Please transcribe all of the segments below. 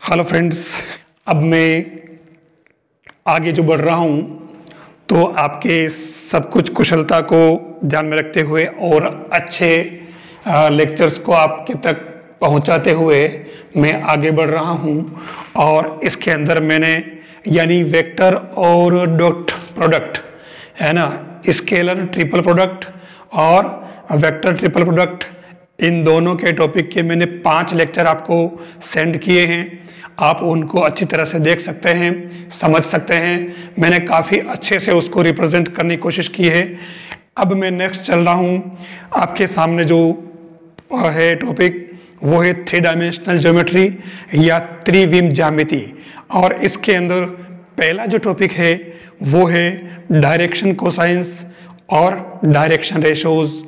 Hello friends, अब मैं आगे जो बढ़ रहा हूँ तो आपके सब कुछ कुशलता को ध्यान में रखते हुए और अच्छे लेक्चर्स को आपके तक पहुँचाते हुए मैं आगे बढ़ रहा हूँ। और इसके अंदर मैंने यानी वेक्टर और डॉट प्रोडक्ट है ना, स्केलर ट्रिपल प्रोडक्ट और वेक्टर ट्रिपल प्रोडक्ट, इन दोनों के टॉपिक के मैंने 5 लेक्चर आपको सेंड किए हैं। आप उनको अच्छी तरह से देख सकते हैं, समझ सकते हैं। मैंने काफ़ी अच्छे से उसको रिप्रेजेंट करने की कोशिश की है। अब मैं नेक्स्ट चल रहा हूँ। आपके सामने जो है टॉपिक वो है 3 डायमेंशनल ज्योमेट्री या त्रिविम ज्यामिति। और इसके अंदर पहला जो टॉपिक है वो है डायरेक्शन कोसाइंस और डायरेक्शन रेशोज,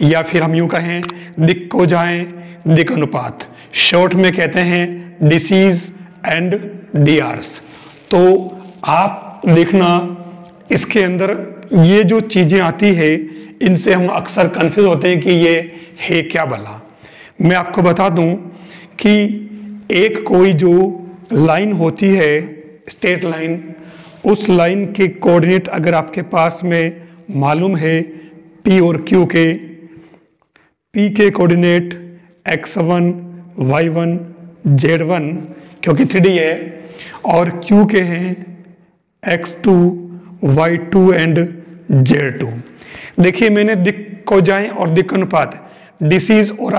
या फिर हम यूँ कहें दिक् को जाएं दिक् अनुपात, शॉर्ट में कहते हैं डिसीज एंड डीआरस। तो आप देखना, इसके अंदर ये जो चीज़ें आती है इनसे हम अक्सर कंफ्यूज होते हैं कि ये है क्या भला। मैं आपको बता दूं कि एक कोई जो लाइन होती है स्ट्रेट लाइन, उस लाइन के कोऑर्डिनेट अगर आपके पास में मालूम है P और Q के, P के कोऑर्डिनेट x1, y1, z1 क्योंकि 3D है, और Q के हैं x2, y2 एंड z2। देखिए मैंने दिक् को जाएं और दिक् अनुपात डिसीज और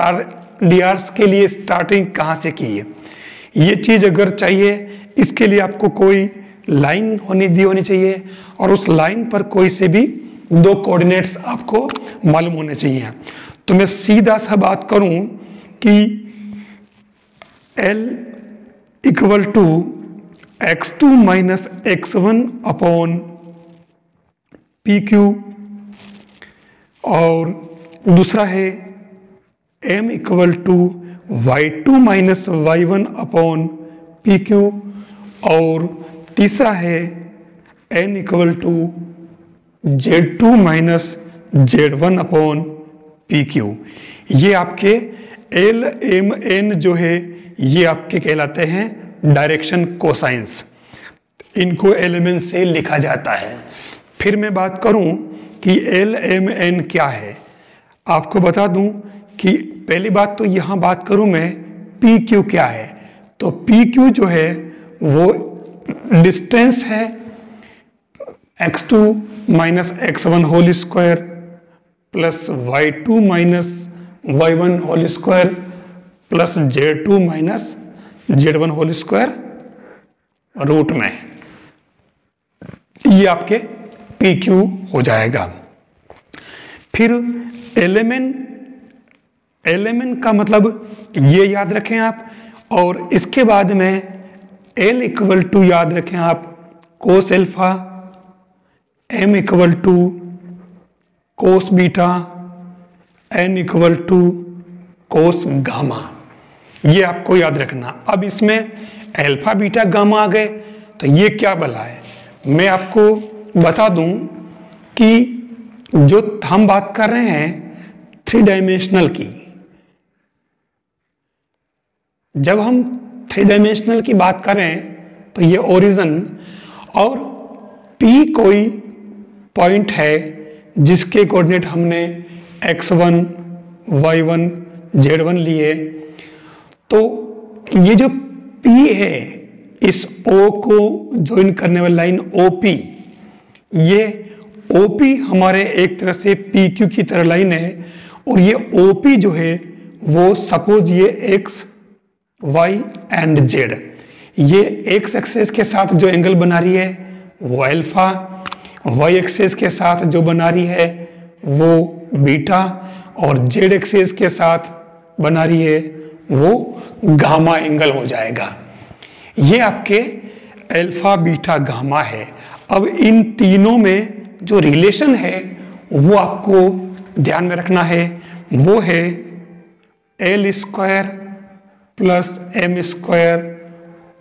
डीआरस के लिए स्टार्टिंग कहाँ से की है। ये चीज़ अगर चाहिए इसके लिए आपको कोई लाइन होनी चाहिए और उस लाइन पर कोई से भी 2 कोऑर्डिनेट्स आपको मालूम होने चाहिए। तो मैं सीधा सा बात करूं कि L equal to x2 minus x1 upon PQ, और दूसरा है M equal to y2 minus y1 upon PQ, और तीसरा है N equal to z2 minus z1 upon PQ। ये आपके L M N जो है ये आपके कहलाते हैं डायरेक्शन कोसाइंस। इनको एलिमेंट से लिखा जाता है। फिर मैं बात करूं कि L M N क्या है, आपको बता दूं कि पहली बात तो यहाँ बात करूं मैं PQ क्या है। तो PQ जो है वो डिस्टेंस है x2 minus x1 whole square plus y2 minus y1 whole square plus z2 minus z1 whole square root में, ये आपके PQ हो जाएगा। फिर एलिमेंट का मतलब ये याद रखें आप, और इसके बाद में L इक्वल टू याद रखें आप cos alpha, M equal to cos beta, N equal to cos gamma. ये आपको याद रखना। अब इसमें अल्फा बीटा गामा आ गए तो ये क्या भला है। मैं आपको बता दूं कि जो हम बात कर रहे हैं 3 डायमेंशनल की, जब हम 3 डायमेंशनल की बात करें तो ये ओरिजिन और P कोई पॉइंट है जिसके कोऑर्डिनेट हमने x1, y1, z1 लिए। तो ये जो P है, इस O को ज्वाइन करने वाली लाइन OP, ये OP हमारे एक तरह से PQ की तरह लाइन है। और ये OP जो है वो सपोज ये x, y एंड z, ये x एक्सेस के साथ जो एंगल बना रही है वो अल्फा, y एक्सेस के साथ जो बना रही है वो बीटा, और z एक्सेस के साथ बना रही है वो गामा एंगल हो जाएगा। ये आपके अल्फा बीटा गामा है। अब इन तीनों में जो रिलेशन है वो आपको ध्यान में रखना है, वो है L square plus M square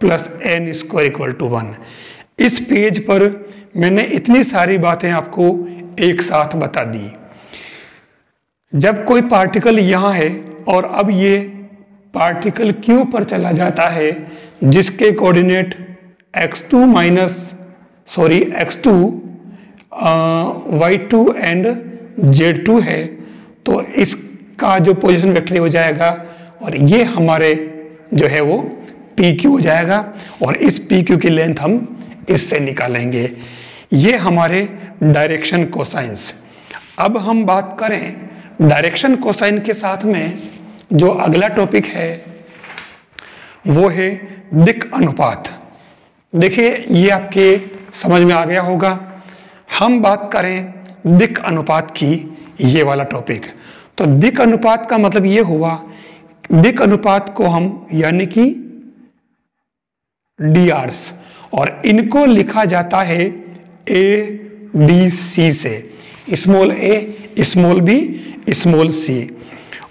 plus N square equal to 1। इस पेज पर मैंने इतनी सारी बातें आपको एक साथ बता दी। जब कोई पार्टिकल यहाँ है और अब ये पार्टिकल Q पर चला जाता है जिसके coordinate x2 x2 y2 and z2 है, तो इसका जो पोजीशन वेक्टर हो जाएगा और ये हमारे जो है वो PQ हो जाएगा और इस PQ की लेंथ हम इससे निकालेंगे। ये हमारे डायरेक्शन कोसाइंस। अब हम बात करें डायरेक्शन कोसाइन के साथ में जो अगला टॉपिक है वो है दिक् अनुपात। देखिए ये आपके समझ में आ गया होगा। हम बात करें दिक् अनुपात की, ये वाला टॉपिक। तो दिक् अनुपात का मतलब ये हुआ, दिक् अनुपात को हम यानी कि DRs, और इनको लिखा जाता है ABC से, small a, small b, small c।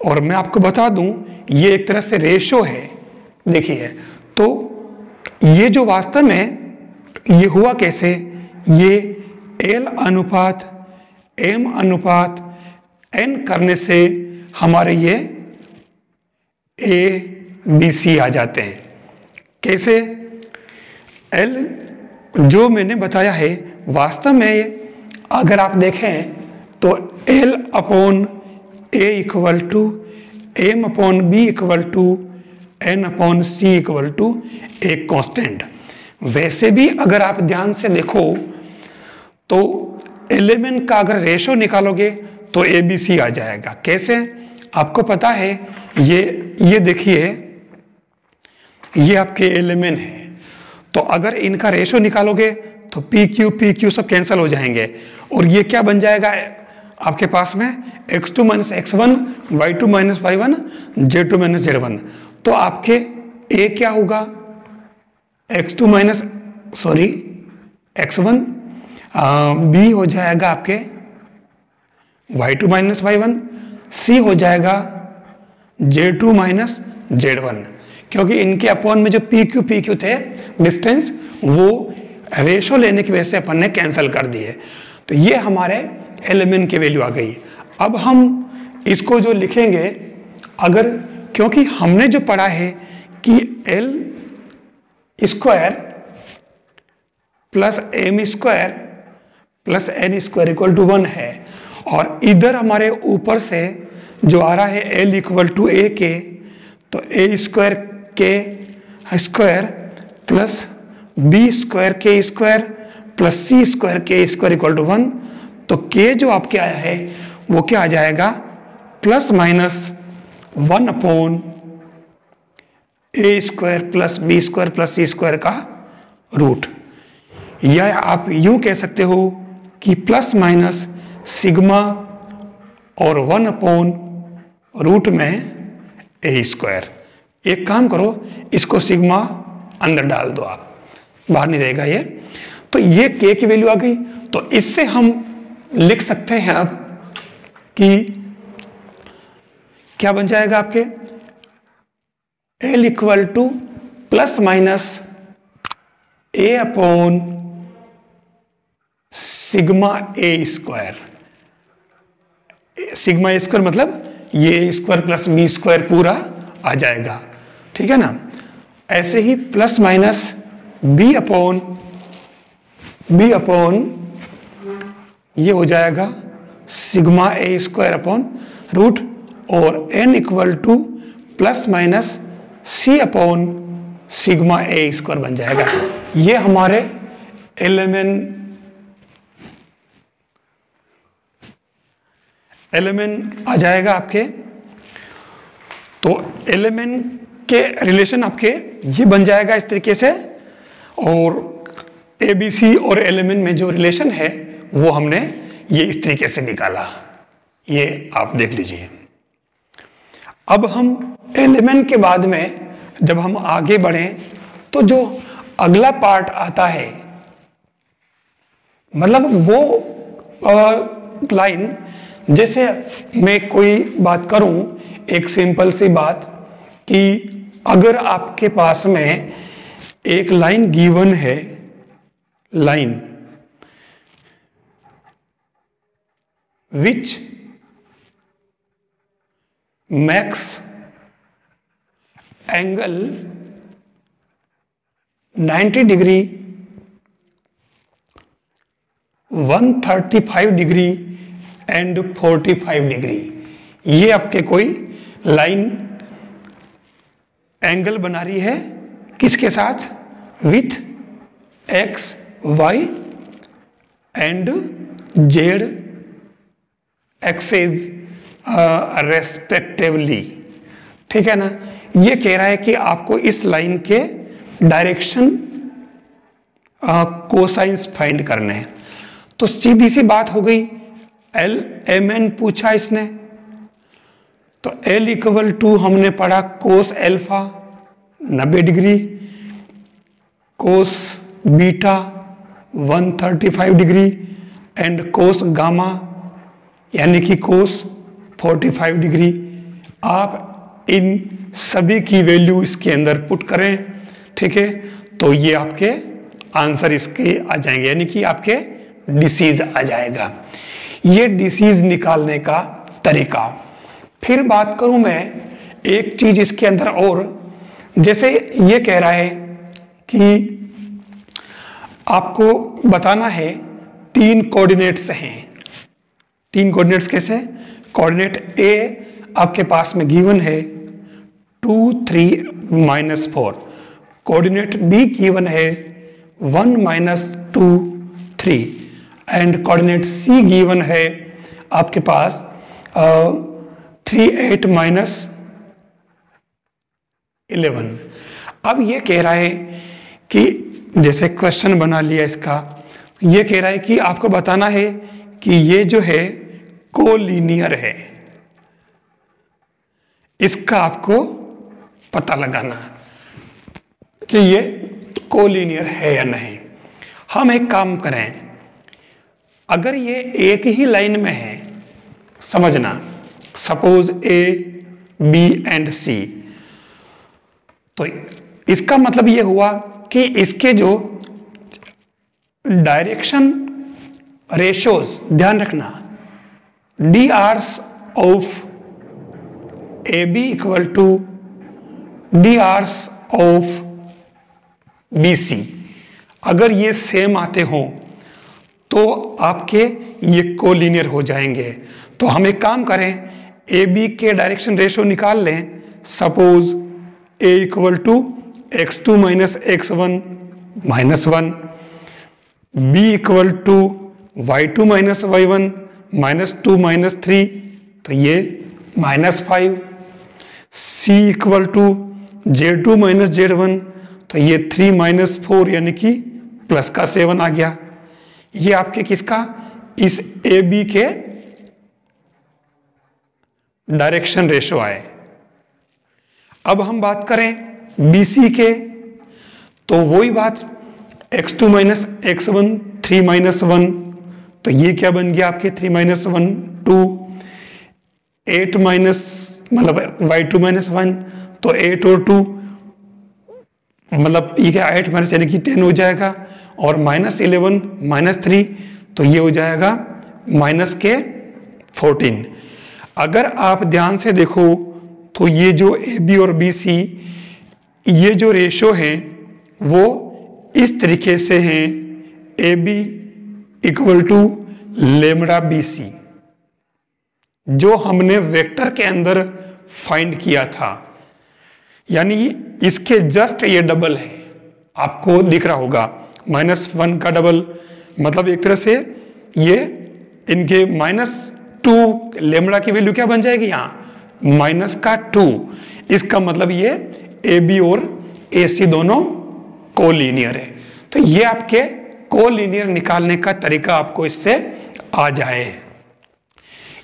और मैं आपको बता दूं ये एक तरह से रेशो है। देखिए तो ये जो वास्तव में ये हुआ कैसे, ये L अनुपात M अनुपात N करने से हमारे ये ABC आ जाते हैं। कैसे? L जो मैंने बताया है वास्तव में अगर आप देखें तो L upon A equal to M upon B equal to N upon C equal to एक कांस्टेंट। वैसे भी अगर आप ध्यान से देखो तो एलिमेंट का अगर रेशो निकालोगे तो ABC आ जाएगा। कैसे? आपको पता है ये देखिए ये आपके एलिमेंट है, तो अगर इनका रेशो निकालोगे तो PQ सब कैंसिल हो जाएंगे और ये क्या बन जाएगा आपके पास में x2 minus x1, y2 minus y1, z2 minus z1। तो आपके A क्या होगा, x2 माइनस x1, B हो जाएगा आपके y2 माइनस y1, C हो जाएगा z2 माइनस z1, क्योंकि इनके अपॉन में जो PQ थे डिस्टेंस वो रेशो लेने की वजह से अपन ने कैंसिल कर दिए। तो ये हमारे एलिमेंट की वैल्यू आ गई। अब हम इसको जो लिखेंगे, अगर क्योंकि हमने जो पढ़ा है कि L square plus M square plus N square equal to 1 है, और इधर हमारे ऊपर से जो आ रहा है L इक्वल टू A के, तो A स्क्वायर के स्क्वायर प्लस B स्क्वायर के स्क्वायर प्लस C स्क्वायर के स्क्वायर इक्वल टू 1। तो K जो आपके आया है वो क्या आ जाएगा, plus minus 1 upon A square plus B square plus C square का रूट। या आप यूं कह सकते हो कि प्लस माइनस सिग्मा और 1 अपॉन रूट में A स्क्वायर। एक काम करो, इसको सिग्मा अंदर डाल दो, आप बाहर नहीं रहेगा ये। तो ये K की वैल्यू आ गई। तो इससे हम लिख सकते हैं अब कि क्या बन जाएगा आपके L equal to plus minus A upon sigma A square. Sigma A square मतलब ये A square plus B square पूरा आ जाएगा, ठीक है ना। ऐसे ही प्लस माइनस B अपॉन ये हो जाएगा sigma A square upon root, और N equal to plus minus C upon sigma A square बन जाएगा। ये हमारे एलिमेंट आ जाएगा आपके। तो एलिमेंट के रिलेशन आपके ये बन जाएगा इस तरीके से, और ABC और एलिमेंट में जो रिलेशन है वो हमने ये इस तरीके से निकाला। ये आप देख लीजिए। अब हम एलिमेंट के बाद में जब हम आगे बढ़ें तो जो अगला पार्ट आता है, मतलब वो लाइन, जैसे मैं कोई बात करूं, एक सिंपल सी बात कि अगर आपके पास में एक लाइन गिवन है, line which makes angle 90 degree, 135 degree and 45 degree. ये आपके कोई लाइन एंगल बना रही है, किसके साथ? With X, Y and Z axes respectively. ठीक है ना? ये कह रहा है कि आपको इस लाइन के डायरेक्शन कोसाइंस फाइंड करने हैं। तो सीधी सी बात हो गई, एल एम एन पूछा इसने, तो एल इक्वल टू हमने पढ़ा कोस alpha 90 degree, cos beta 135 degree and cos gamma यानी कि कोस 45 डिग्री। आप इन सभी की वैल्यू इसके अंदर पुट करें, ठीक है, तो ये आपके आंसर इसके आ जाएंगे, यानी कि आपके डिसीज आ जाएगा। ये डिसीज निकालने का तरीका। फिर बात करूं मैं एक चीज इसके अंदर और, जैसे ये कह रहा है कि आपको बताना है 3 कोऑर्डिनेट्स हैं। 3 कोऑर्डिनेट्स कैसे? कोऑर्डिनेट ए आपके पास में गिवन है 2, 3, -4। कोऑर्डिनेट बी गिवन है 1, -2, 3 एंड कोऑर्डिनेट सी गिवन है आपके पास 3, 8, -11। अब ये कह रहा है कि जैसे क्वेश्चन बना लिया इसका, ये कह रहा है कि आपको बताना है कि ये जो है कोलिनियर है, इसका आपको पता लगाना कि ये कोलिनियर है या नहीं। हम एक काम करें, अगर ये एक ही लाइन में है, समझना, सपोज ए, बी एंड सी, तो इसका मतलब ये हुआ कि इसके जो डायरेक्शन रेशोज, ध्यान रखना, D Rs of A B equal to D Rs of B C, अगर ये सेम आते हों तो आपके ये कोलिनियर हो जाएंगे। तो हम एक काम करें, ए बी के डायरेक्शन रेशो निकाल लें। Suppose A equal to x2 minus x1 -1, B equal to y2 minus y1 -2 -3, तो ये -5, c equal to z2 minus z1, तो ये 3 -4 यानी कि प्लस का 7 आ गया। ये आपके किसका? इस ए बी के डायरेक्शन रेशो आए। अब हम बात करें बी सी के, तो वही बात, x2 माइनस x1 3 -1, तो ये क्या बन गया आपके 3 -1 2, 8 माइनस मतलब y2 -1, तो 8 और 2 मतलब ये क्या 8 माइनस यानी कि 10 हो जाएगा, और -11 -3, तो ये हो जाएगा -14। अगर आप ध्यान से देखो तो ये जो ए बी और बी सी, ये जो रेशो हैं वो इस तरीके से हैं, A B equal to lambda B C, जो हमने वेक्टर के अंदर फाइंड किया था, यानी इसके जस्ट ये डबल है। आपको दिख रहा होगा -1 का डबल, मतलब एक तरह से ये इनके -2 लेमड़ा की वैल्यू क्या बन जाएगी यहाँ -2। इसका मतलब ये ए बी और ए सी दोनों कोलिनियर है। तो ये आपके कोलिनियर निकालने का तरीका आपको इससे आ जाए।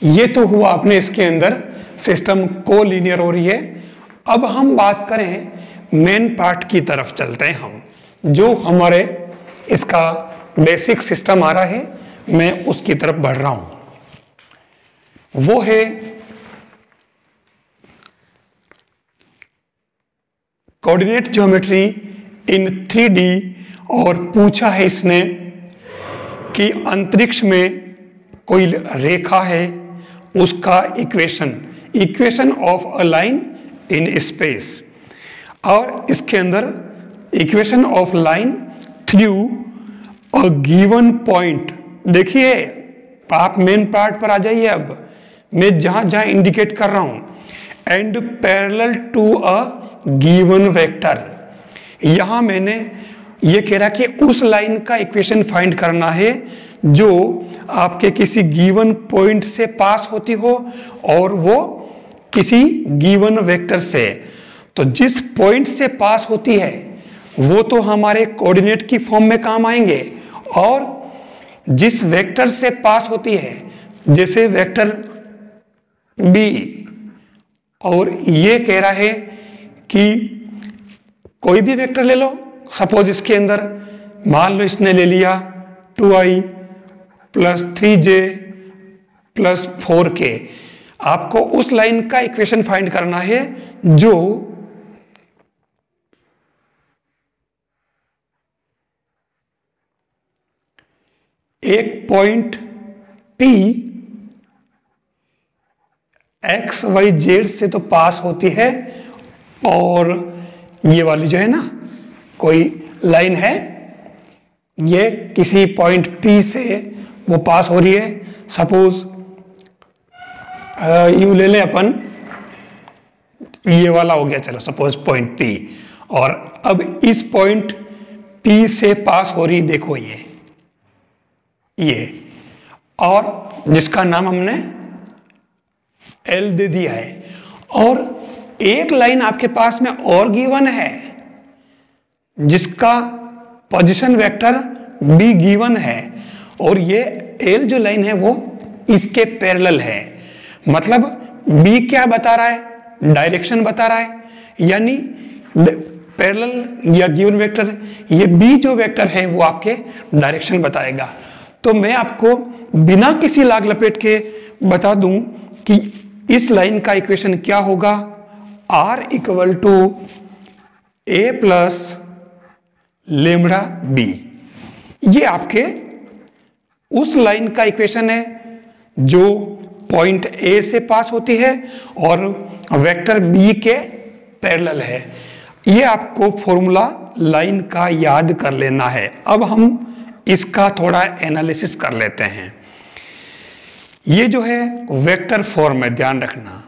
ये तो हुआ आपने इसके अंदर सिस्टम कोलिनियर हो रही है। अब हम बात करें मेन पार्ट की तरफ चलते हैं हम, जो हमारे इसका बेसिक सिस्टम आ रहा है, मैं उसकी तरफ बढ़ रहा हूं। वो है कोऑर्डिनेट ज्योमेट्री इन 3D, और पूछा है इसने कि अंतरिक्ष में कोई रेखा है, उसका equation of a line in space, और इसके अंदर equation of line through a given point. देखिए आप मेन पार्ट पर आ जाइए। अब मैं जहां जहां इंडिकेट कर रहा हूं, and parallel to a given vector, यहां मैंने ये कह रहा कि उस लाइन का इक्वेशन फाइंड करना है जो आपके किसी गिवन पॉइंट से पास होती हो और वो किसी गिवन वेक्टर से। तो जिस पॉइंट से पास होती है वो तो हमारे कोऑर्डिनेट की फॉर्म में काम आएंगे, और जिस वेक्टर से पास होती है, जैसे वेक्टर बी, और ये कह रहा है कि कोई भी वेक्टर ले लो, सपोज इसके अंदर मान लो इसने ले लिया 2i plus 3j plus 4k। आपको उस लाइन का इक्वेशन फाइंड करना है जो एक point P x y z से तो पास होती है, और ये वाली जो है ना कोई लाइन है, ये किसी पॉइंट P से वो पास हो रही है। सपोज यू ले लें अपन, ये वाला हो गया, चलो सपोज पॉइंट P, और अब इस पॉइंट P से पास हो रही, देखो ये और जिसका नाम हमने L दे दिया है, और एक लाइन आपके पास में और गिवन है जिसका पोजीशन वेक्टर B गिवन है, और ये L जो लाइन है वो इसके पैरेलल है। मतलब B क्या बता रहा है? डायरेक्शन बता रहा है, यानी पैरेलल या गिवन वेक्टर, ये B जो वेक्टर है वो आपके डायरेक्शन बताएगा। तो मैं आपको बिना किसी लाग लपेट के बता दूं कि इस लाइन का इक्वेशन क्या होगा। R equal to A plus lambda B, ये आपके उस लाइन का इक्वेशन है जो पॉइंट A से पास होती है और वेक्टर B के पैरेलल है। ये आपको फॉर्मूला लाइन का याद कर लेना है। अब हम इसका थोड़ा एनालिसिस कर लेते हैं। ये जो है वेक्टर फॉर्म है, ध्यान रखना,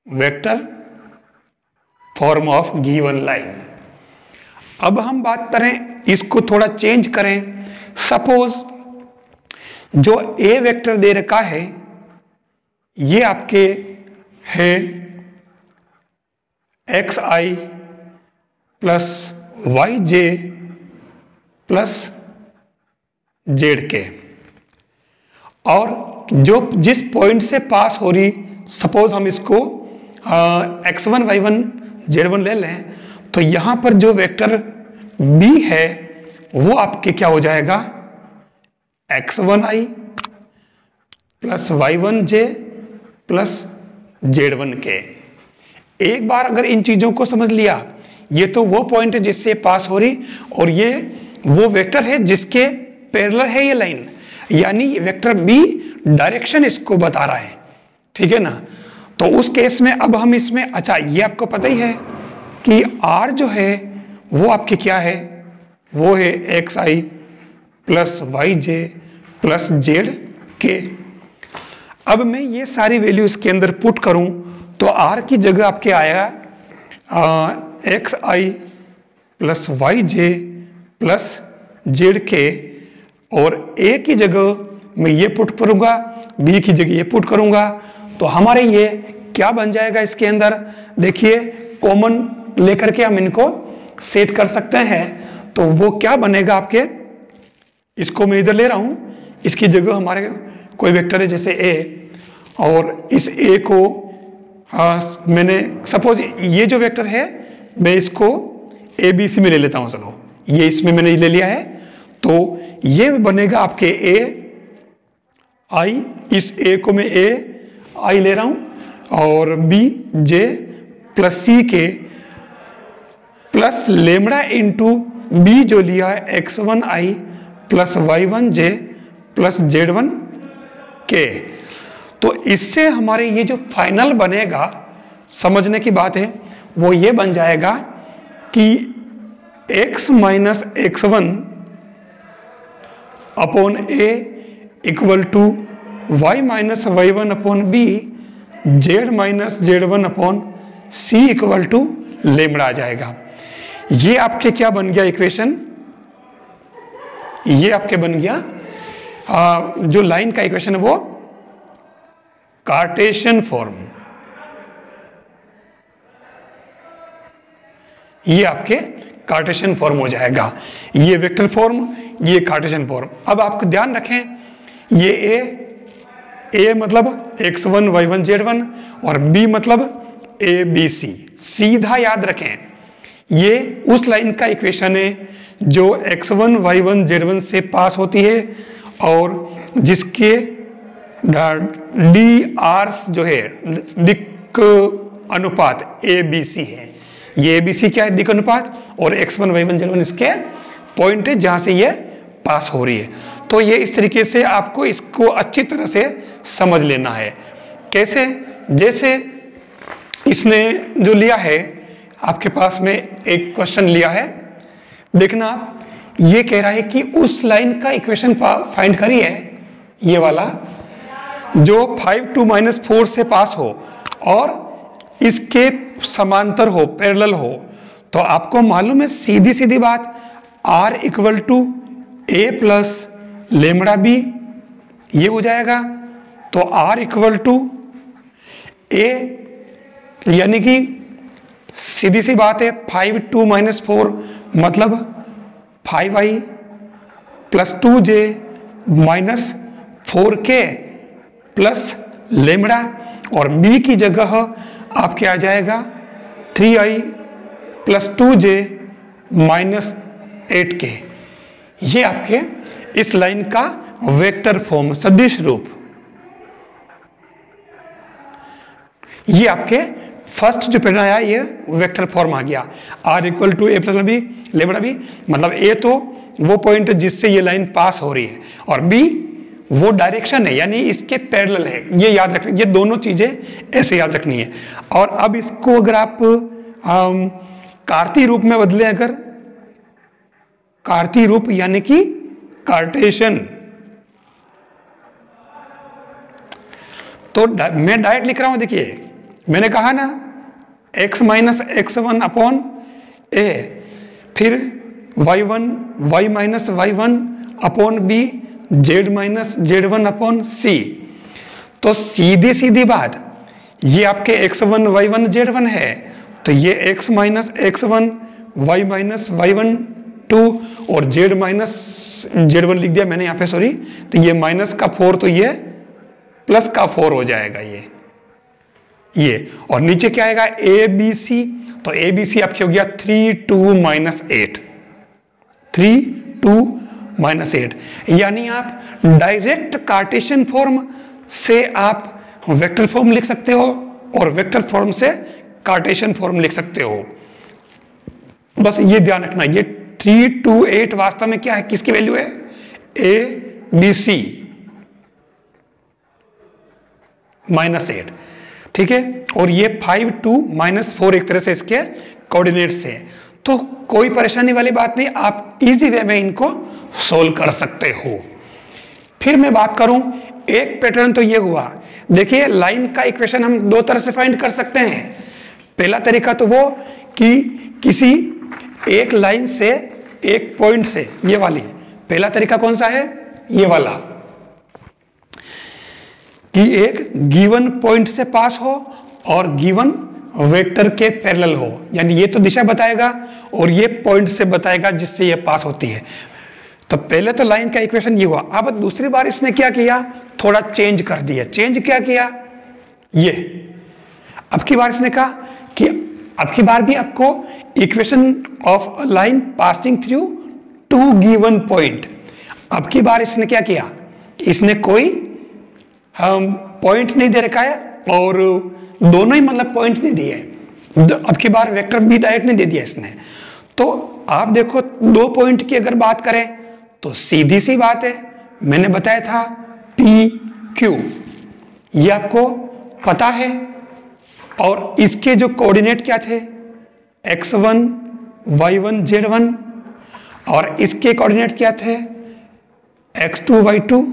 vector form of given line. अब हम बात करें, इसको थोड़ा चेंज करें। सपोज जो ए वेक्टर दे रखा है ये आपके है xi plus yj plus zk, और जो जिस पॉइंट से पास हो रही, सपोज हम इसको x1 y1 z1 ले लें, तो यहां पर जो वेक्टर b है वो आपके क्या हो जाएगा, x1i plus y1j plus z1k। एक बार अगर इन चीजों को समझ लिया, ये तो वो पॉइंट है जिससे पास हो रही, और ये वो वेक्टर है जिसके पैरेलल है ये लाइन, यानी वेक्टर बी डायरेक्शन इसको बता रहा है, ठीक है ना। तो उस केस में अब हम इसमें, अच्छा ये आपको पता ही है कि R जो है वो आपके क्या है, वो है xi plus yj plus zk। अब मैं ये सारी वैल्यू इसके अंदर पुट करूं तो R की जगह आपके आएगा xi plus yj plus zk, और A की जगह मैं ये पुट करूंगा, B की जगह ये पुट करूंगा, तो हमारे ये क्या बन जाएगा इसके अंदर, देखिए कॉमन लेकर के हम इनको सेट कर सकते हैं। तो वो क्या बनेगा आपके, इसको मैं इधर ले रहा हूं, इसकी जगह हमारे कोई वेक्टर है जैसे A, और इस A को मैंने सपोज ये जो वेक्टर है मैं इसको ABC में ले लेता हूं, चलो ये इसमें मैंने ले लिया है, तो ये बनेगा आपके A I, इस A को मैं A I ले रहा हूं, और B J प्लस C के प्लस लेमड़ा इंटू B जो लिया है x1i plus y1j plus z1k। तो इससे हमारे ये जो फाइनल बनेगा, समझने की बात है, वो ये बन जाएगा कि x minus x1 upon a equal to y minus y1 upon b z minus z1 upon c equal to lambda आ जाएगा। ये आपके क्या बन गया इक्वेशन, ये आपके बन गया जो लाइन का इक्वेशन है वो कार्टेशियन फॉर्म, ये आपके कार्टेशियन फॉर्म हो जाएगा। ये वेक्टर फॉर्म, ये कार्टेशियन फॉर्म। अब आपको ध्यान रखें, ये a मतलब x1 y1 z1 और b मतलब a b c, सीधा याद रखें ये उस लाइन का इक्वेशन है जो x1 y1 z1 से पास होती है और जिसके डी आर्स जो है दिक् अनुपात ए बी सी है। ये ए बी सी क्या है, दिक् अनुपात, और x1 y1 z1 इसके पॉइंट है जहां से ये पास हो रही है। तो ये इस तरीके से आपको इसको अच्छी तरह से समझ लेना है। कैसे, जैसे इसने जो लिया है आपके पास में एक क्वेश्चन लिया है, देखना आप, ये कह रहा है कि उस लाइन का इक्वेशन फाइंड करिए, ये वाला जो 5 2 - 4 से पास हो और इसके समांतर हो, पैरेलल हो। तो आपको मालूम है सीधी सीधी बात, R equal to A plus lambda B, ये हो जाएगा। तो R इक्वल टू ए, यानी कि सीधी सी बात है 5 2 - 4 मतलब 5i plus 2j minus 4k plus lambda, और b की जगह आपके आ जाएगा 3i plus 2j minus 8k। ये आपके इस लाइन का वेक्टर फॉर्म, सदिश रूप, ये आपके फर्स्ट जो पैटर्न आया ये वेक्टर फॉर्म आ गया। R equal to A plus B lambda B, मतलब ए तो वो पॉइंट है जिससे ये लाइन पास हो रही है और बी वो डायरेक्शन है यानी इसके पैरेलल है। ये याद रखना, ये दोनों चीजें ऐसे याद रखनी है। और अब इसको अगर आप कार्तीय रूप में बदले, अगर कार्तीय रूप यानी कि कार्टेशियन, तो मैं डायरेक्ट लिख रहा हूं। देखिए मैंने कहा ना x minus x1 upon a, फिर y1 y minus y1 upon b, z minus z1 upon c। तो सीधी सीधी बात, ये आपके x1 y1 z1 है, तो ये x minus x1 y minus y1 2 और z माइनस z1 लिख दिया मैंने यहाँ पे, सॉरी। तो ये माइनस का 4 तो ये प्लस का 4 हो जाएगा ये, और नीचे क्या आएगा ए बी सी। तो ए बी सी आपकी हो गया 3 2 - 8, 3 2 - 8। यानी आप डायरेक्ट कार्टेशियन फॉर्म से आप वेक्टर फॉर्म लिख सकते हो और वेक्टर फॉर्म से कार्टेशियन फॉर्म लिख सकते हो। बस ये ध्यान रखना, ये 3 2 8 वास्तव में क्या है, किसकी वैल्यू है, ए बी सी -8, ठीक है। और ये 5 2 - 4 एक तरह से इसके कोऑर्डिनेट्स है। तो कोई परेशानी वाली बात नहीं, आप इजी वे में इनको सोल्व कर सकते हो। फिर मैं बात करूं, एक पैटर्न तो ये हुआ, देखिए लाइन का इक्वेशन हम दो तरह से फाइंड कर सकते हैं। पहला तरीका तो वो कि किसी एक लाइन से, एक पॉइंट से, ये वाली, पहला तरीका कौन सा है, ये वाला, कि एक गिवन पॉइंट से पास हो और गिवन वेक्टर के पैरेलल हो, यानी ये तो दिशा बताएगा और ये पॉइंट से बताएगा जिससे ये पास होती है। तो पहले तो लाइन का इक्वेशन ये हुआ। अब दूसरी बार इसने क्या किया, थोड़ा चेंज कर दिया। चेंज क्या किया, ये अब की बार इसने कहा कि अब की बार भी आपको equation of a line passing through two given point. अब की बार इसने क्या किया, इसने कोई पॉइंट नहीं दे रखा है और दोनों ही मतलब पॉइंट दे दिए। अब की बार वेक्टर भी डायरेक्ट नहीं दे दिया इसने। तो आप देखो दो पॉइंट की अगर बात करें तो सीधी सी बात है, मैंने बताया था पी क्यू, ये आपको पता है। और इसके जो कोऑर्डिनेट क्या थे, x1 y1 z1, और इसके कोऑर्डिनेट क्या थे, x2 y2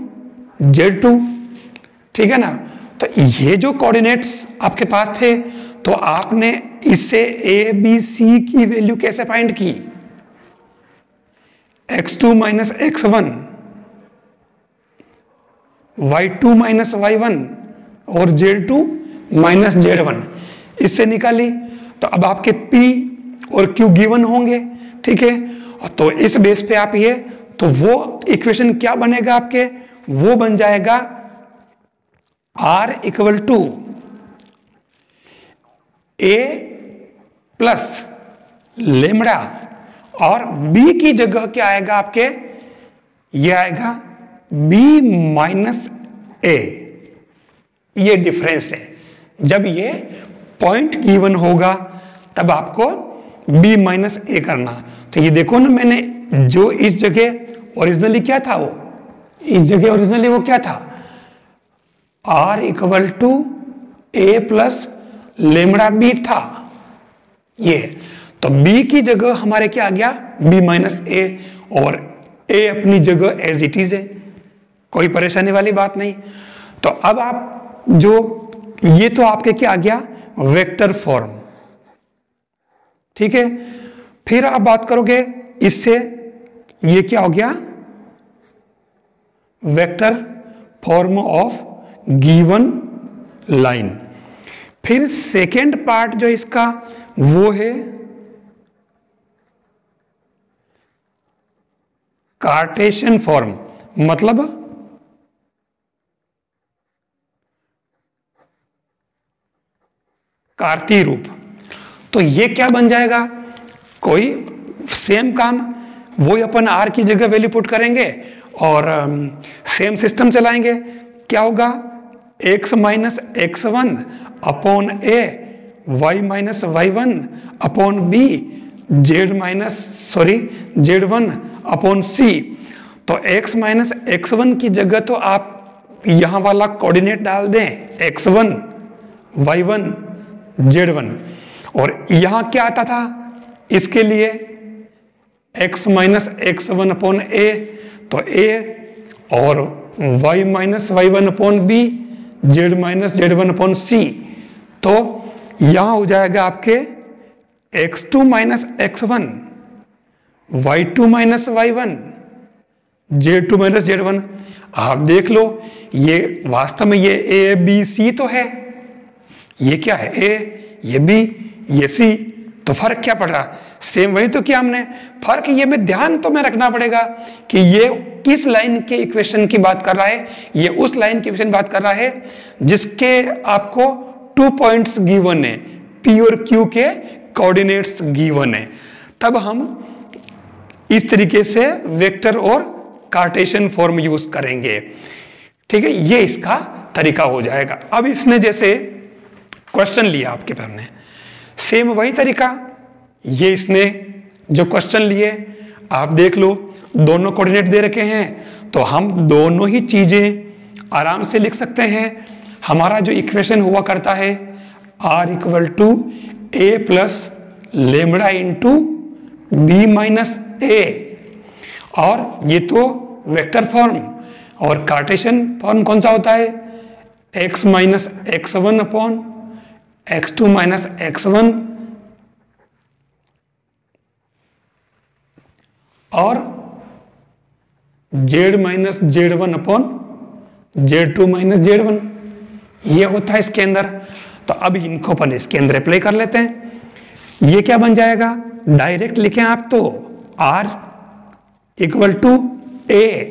z2, ठीक है ना। तो ये जो कोऑर्डिनेट्स आपके पास थे, तो आपने इससे a b c की वैल्यू कैसे फाइंड की, x2 minus x1, y2 minus y1 और z2 माइनस z1, इससे निकाली। तो अब आपके p और q गिवन होंगे, ठीक है। तो इस बेस पे आप ये, तो वो इक्वेशन क्या बनेगा आपके, वो बन जाएगा R equal to A plus lambda, और B की जगह क्या आएगा आपके, ये आएगा B माइनस A। ये डिफरेंस है, जब ये पॉइंट गिवन होगा तब आपको B माइनस A करना। तो ये देखो ना, मैंने जो इस जगह ओरिजिनली क्या था, वो इस जगह ओरिजिनली वो क्या था, R equal to A plus lambda B था ये। तो B की जगह हमारे क्या आ गया, B माइनस A, और A अपनी जगह एज इट इज है, कोई परेशानी वाली बात नहीं। तो अब आप जो, ये तो आपके क्या आ गया, वेक्टर फॉर्म, ठीक है। फिर आप बात करोगे इससे, ये क्या हो गया, vector form of given line. फिर सेकेंड पार्ट जो इसका, वो है कार्टेशियन फॉर्म, मतलब कार्तीय रूप। तो ये क्या बन जाएगा, कोई सेम काम, वही अपन R की जगह वैल्यू पुट करेंगे और सेम सिस्टम चलाएंगे। क्या होगा, x minus x1 upon a, y minus y1 upon b, z1 upon c। तो x माइनस x1 की जगह तो आप यहां वाला कोऑर्डिनेट डाल दें, x1 y1 z1, और यहां क्या आता था इसके लिए, x minus x1 upon a, तो a, और y minus y1 upon b, z minus z1 upon c। तो यहां हो जाएगा आपके x2 minus x1, y2 minus y1, z2 minus z1। आप देख लो, ये वास्तव में ये a b c तो है, ये क्या है, a, ये b, ये c। तो फर्क क्या पड़ रहा, सेम वही तो किया हमने। फर्क ये में ध्यान तो में रखना पड़ेगा कि ये किस लाइन के इक्वेशन की बात कर रहा है, ये उस लाइन की इक्वेशन बात कर रहा है जिसके आपको 2 पॉइंट्स गिवन है, P और Q के कोऑर्डिनेट्स गिवन है। तब हम इस तरीके से वेक्टर और कार्टेशियन फॉर्म यूज करेंगे, ठीक है। ये इसका तरीका हो जाएगा। अब इसने जैसे क्वेश्चन लिया आपके सामने, सेम वही तरीका, ये इसने जो क्वेश्चन लिए, आप देख लो, दोनों कोऑर्डिनेट दे रखे हैं, तो हम दोनों ही चीजें आराम से लिख सकते हैं। हमारा जो इक्वेशन हुआ करता है, R equal to A plus lambda into B minus A, और ये तो वेक्टर फॉर्म, और कार्टेशियन फॉर्म कौन सा होता है, x minus x1 upon x2 minus x1, और z minus z1 upon z2 minus z1, ये होता है इसके अंदर। तो अब इनको अपन इसके अंदर अप्लाई कर लेते हैं। ये क्या बन जाएगा, डायरेक्ट लिखें आप तो R इक्वल टू A।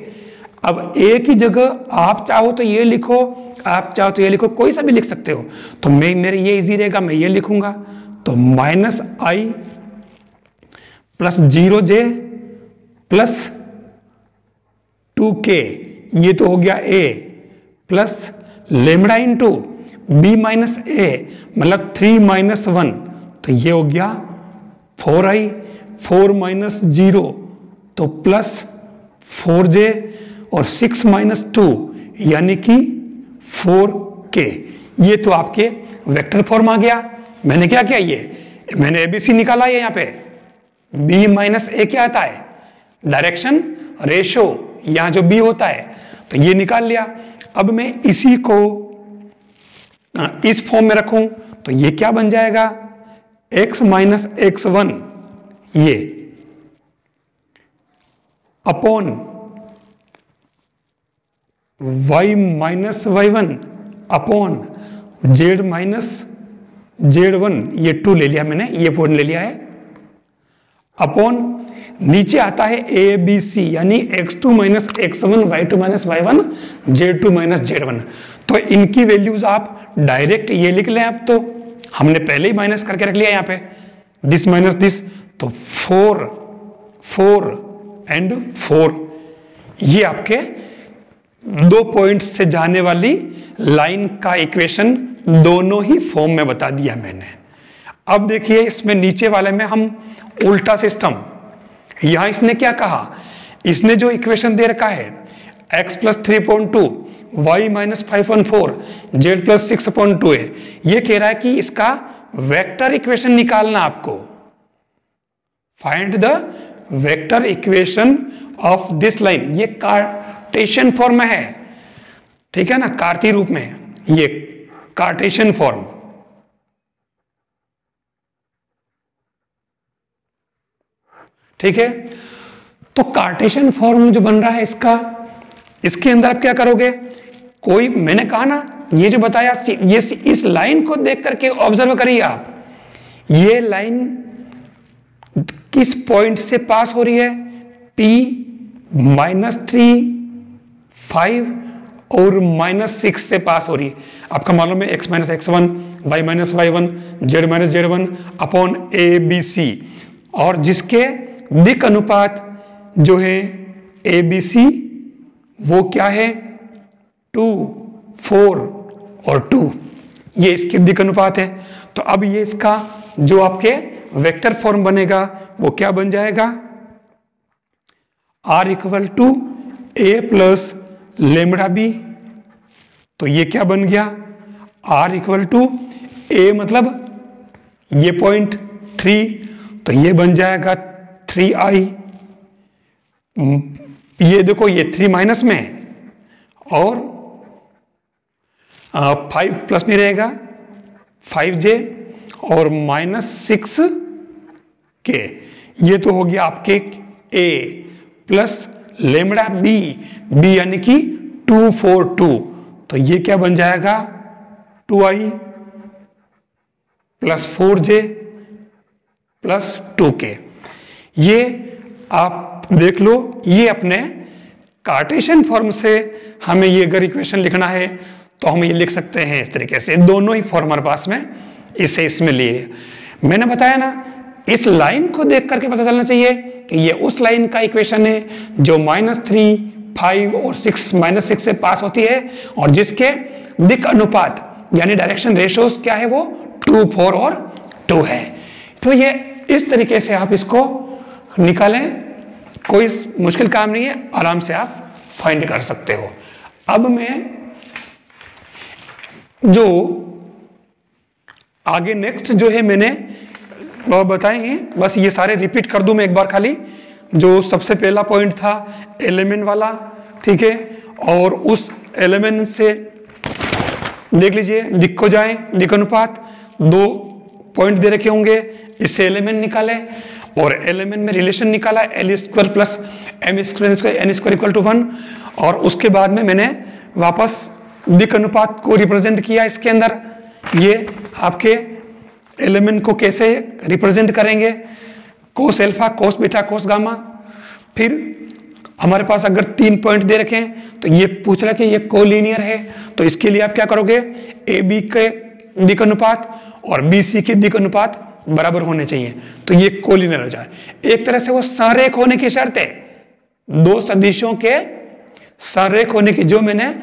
अब A की जगह आप चाहो तो ये लिखो, आप चाहो तो ये लिखो, कोई सा भी लिख सकते हो। तो मैं, मेरे ये इजी रहेगा, मैं ये लिखूंगा। तो minus I plus 0j plus 2k, ये तो हो गया A, plus lambda into B minus A, मतलब 3 माइनस 1, तो ये हो गया 4i, 4 माइनस 0 तो प्लस 4j, और 6 माइनस 2 यानी कि 4k। ये तो आपके वेक्टर फॉर्म आ गया। मैंने क्या किया, ये मैंने ABC निकाला है यहाँ पे, बी माइनस ए क्या आता है, डायरेक्शन रेशो, यहां जो बी होता है, तो ये निकाल लिया। अब मैं इसी को इस फॉर्म में रखूं तो ये क्या बन जाएगा, x माइनस x1 ये upon y minus y1 upon z minus z1, ये 2 ले लिया मैंने, ये पॉइंट ले लिया है, अपॉन नीचे आता है ए बी सी यानी x2 minus x1 y2 minus y1 z2 minus z1। तो इनकी वैल्यूज आप डायरेक्ट ये लिख लें। अब तो हमने पहले ही माइनस करके रख लिया यहाँ पे, दिस माइनस दिस, तो 4 4 एंड 4, ये आपके 2 पॉइंट से जाने वाली लाइन का इक्वेशन दोनों ही फॉर्म में बता दिया मैंने। अब देखिए इसमें नीचे वाले में हम उल्टा सिस्टम, यहां इसने क्या कहा, इसने जो इक्वेशन दे रखा है x plus 3.2 y minus 5.4 z plus 6.2 है, ये कह रहा है कि इसका वेक्टर इक्वेशन निकालना आपको, find the vector equation of this line. ये कार्टेशियन फॉर्म में है, ठीक है ना, कार्तीय रूप में, ये कार्टेशियन फॉर्म। ठीक है, तो कार्टेशियन फॉर्म जो बन रहा है इसका, इसके अंदर आप क्या करोगे, कोई मैंने कहा ना, ये जो बताया, ये इस लाइन को देख करके ऑब्जर्व करिए आप, ये लाइन किस पॉइंट से पास हो रही है, P -3 5 और -6 से पास हो रही है। आपका मालूम है x minus x1 y minus y1 z minus z1 upon a b c, और जिसके दिक् अनुपात जो है a b c वो क्या है 2 4 और 2, ये इसके दिक् अनुपात है। तो अब ये इसका जो आपके वेक्टर फॉर्म बनेगा वो क्या बन जाएगा, r equal to a plus lambda B. तो ये क्या बन गया, r इक्वल टू a मतलब ये पॉइंट 3, तो ये बन जाएगा 3i। ये देखो ये 3 माइनस में है और 5 प्लस में रहेगा 5j और -6k, ये तो हो गया आपके a plus lambda B, B यानी कि 2 4 2, तो ये क्या बन जाएगा 2i plus 4j plus 2k। ये आप देख लो, ये अपने कार्टेशियन फॉर्म से हमें ये अगर इक्वेशन लिखना है तो हम ये लिख सकते हैं इस तरीके से, दोनों ही फॉर्म हमारे पास में इसे इसमें लिए। मैंने बताया ना, इस लाइन को देख करके पता चलना चाहिए कि ये उस लाइन का इक्वेशन है जो -3 5 और 6 -6 से पास होती है और जिसके दिक् अनुपात यानी डायरेक्शन रेशियोज क्या है वो 2 4 और 2 है। तो ये इस तरीके से आप इसको निकालें, कोई मुश्किल काम नहीं है, आराम से आप फाइंड कर सकते हो। अब मैं जो आगे नेक्स्ट जो है मैंने वो बताए हैं, बस ये सारे रिपीट कर दूं मैं एक बार खाली। जो सबसे पहला पॉइंट था एलिमेंट वाला, ठीक है, और उस एलिमेंट से देख लीजिए दिक् को जाए, दिक् अनुपात 2 पॉइंट दे रखे होंगे, इससे एलिमेंट निकाले और एलिमेंट में रिलेशन निकाला L² plus m² n² equal to 1, और उसके बाद में मैंने वापस दिक् अनुपात को रिप्रेजेंट किया इसके अंदर। ये आपके एलिमेंट को कैसे रिप्रेजेंट करेंगे, कोस alpha cos beta cos gamma. फिर हमारे पास अगर 3 पॉइंट दे रखे हैं तो ये पूछ रहा है कि ये कोलिनियर है, तो इसके लिए आप क्या करोगे, ए बी के दिक् अनुपात और बी सी के दिक् अनुपात बराबर होने चाहिए, तो ये कोलिनियर हो जाए। एक तरह से वो संरेख होने की शर्त है, 2 सदिशों के संरेख होने की, जो मैंने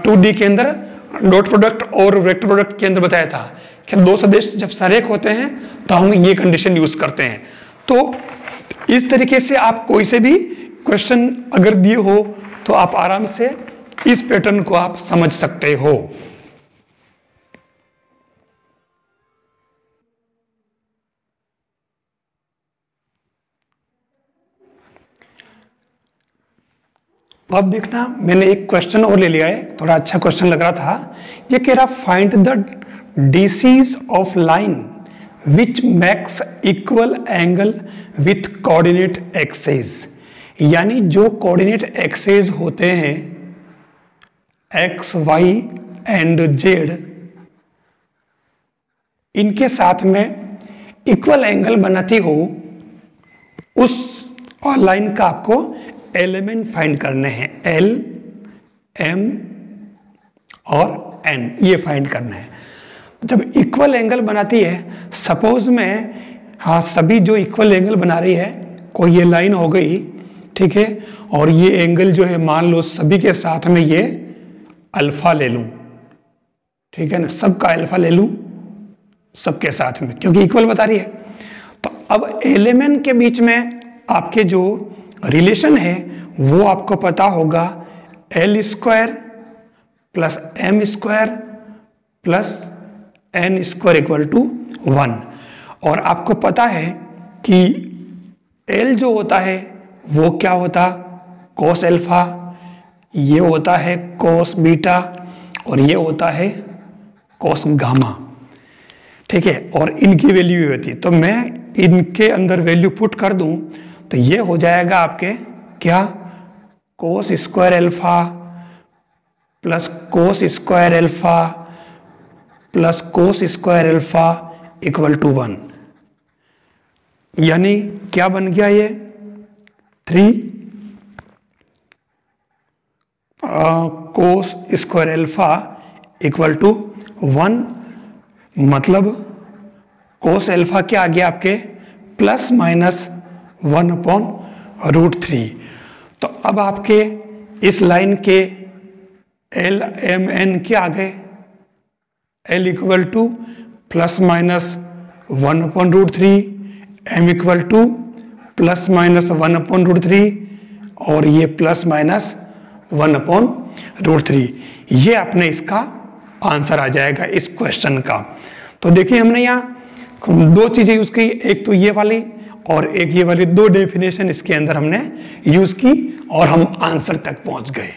2D के अंदर डॉट प्रोडक्ट और वेक्टर प्रोडक्ट के अंदर बताया था कि 2 सदिश जब संरेख होते हैं तो हम ये कंडीशन यूज करते हैं। तो इस तरीके से आप कोई से भी क्वेश्चन अगर दिए हो तो आप आराम से इस पैटर्न को आप समझ सकते हो। अब देखना, मैंने एक क्वेश्चन और ले लिया है, थोड़ा अच्छा क्वेश्चन लग रहा था। ये कह रहा find the DCs of line which max equal angle with coordinate axes. यानी जो कोऑर्डिनेट एक्सेस होते हैं एक्स, वाई एंड जेड, इनके साथ में इक्वल एंगल बनाती हो, उस लाइन का आपको एलिमेंट फाइंड करने हैं। एल, एम और एन, ये फाइंड करना है। जब इक्वल एंगल बनाती है, सपोज में, हाँ, सभी जो इक्वल एंगल बना रही है, कोई ये लाइन हो गई, ठीक है, और ये एंगल जो है मान लो सभी के साथ में ये अल्फा ले लूं, ठीक है ना, सबका अल्फा ले लूं सबके साथ में, क्योंकि इक्वल बता रही है। तो अब एलिमेंट के बीच में आपके जो रिलेशन है वो आपको पता होगा, L square plus M square plus N square equal to 1। और आपको पता है कि एल जो होता है वो क्या होता, कोस एल्फा, ये होता है कोस बीटा, और ये होता है कोस गामा, ठीक है। और इनकी वैल्यू ये होती है, तो मैं इनके अंदर वैल्यू पुट कर दूं तो ये हो जाएगा आपके क्या, cos square alpha plus cos square alpha plus cos square alpha equal to 1। यानी क्या बन गया ये, 3 cos square alpha equal to 1। मतलब कोस एल्फा क्या आ गया आपके, प्लस माइनस 1/√3। तो अब आपके इस लाइन के एल, एम, एन क्या आ गए, L equal to plus minus 1/√3, M equal to plus minus 1/√3, और ये प्लस माइनस 1/√3। ये अपने इसका आंसर आ जाएगा इस क्वेश्चन का। तो देखिए हमने यहाँ 2 चीजें यूज की, एक तो ये वाली और एक ये वाली, 2 डेफिनेशन इसके अंदर हमने यूज की और हम आंसर तक पहुंच गए।